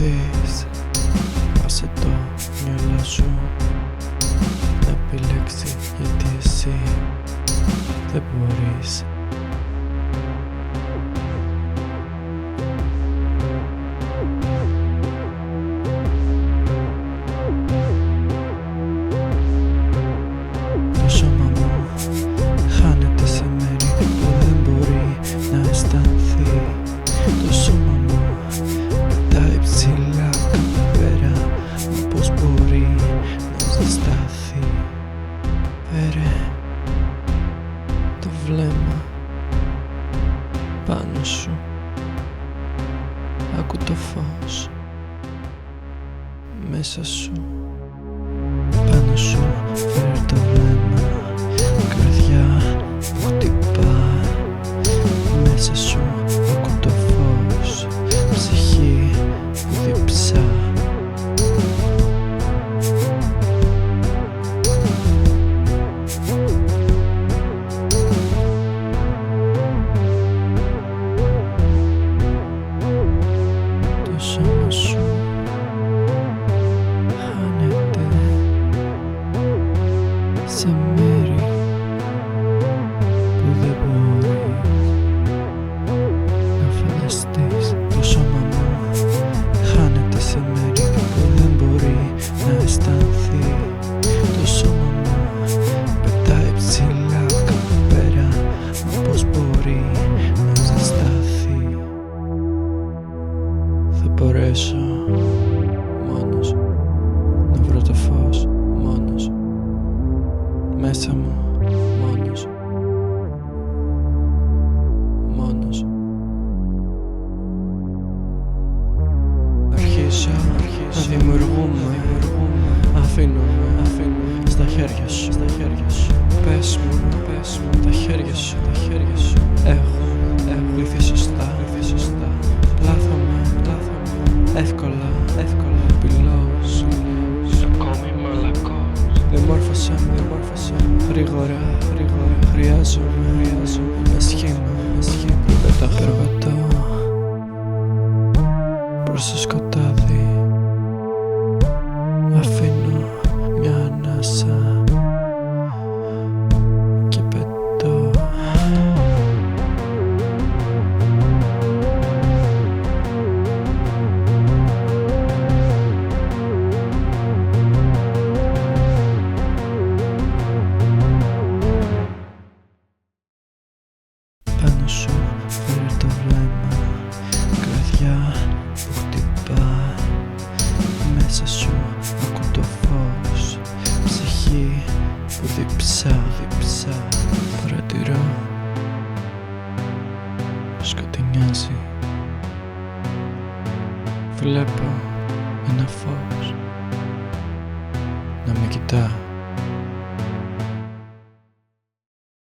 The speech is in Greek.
προσπαθείς, άσε το μυαλό σου να επιλέξει, γιατί εσύ δεν μπορείς. Το σώμα μου χάνεται σε μέρη που δεν μπορεί να αισθανθεί. Το σώμα μου πετάει ψηλά κάπου πέρα, μα πώς μπορεί να ζεσταθεί. Φέρε το βλέμμα πάνω σου, άκου το φως μέσα σου. Πάνω σου φέρε το βλέμμα, καρδιά που χτυπά. Μέσα σου άκου το φως, ψυχή που διψά. Το σώμα σου χάνεται σε μέρη που δεν μπορείς να φανταστείς. Το σώμα μου χάνεται σε μέρη που δεν μπορεί να αισθανθεί. Το σώμα μου πετάει ψηλά κάπου πέρα, μα πώς μπορεί να ζεσταθεί. Θα μπορέσω μόνος να βρω το φως, μόνος μέσα μου, μόνος, μόνος. Αρχίζω να δημιουργούμε, αφήνουμε στα χέρια σου. Πες μου τα χέρια σου. Έχω λύθει σωστά. Πλάθομαι εύκολα, πυλός. Ακόμη μαλακός. Διαμόρφωσα γρήγορα. Χρειάζομαι ένα σχήμα. Περπατώ προς το σκοτάδι. Αφήνω μια ανάσα και πετώ. Πάνω σου φέρε το βλέμμα, καρδιά που χτυπά. Μέσα σου ακού το φως, ψυχή που διψά. Παρατηρώ σκοτεινιάζει. Βλέπω ένα φως να με κοιτά.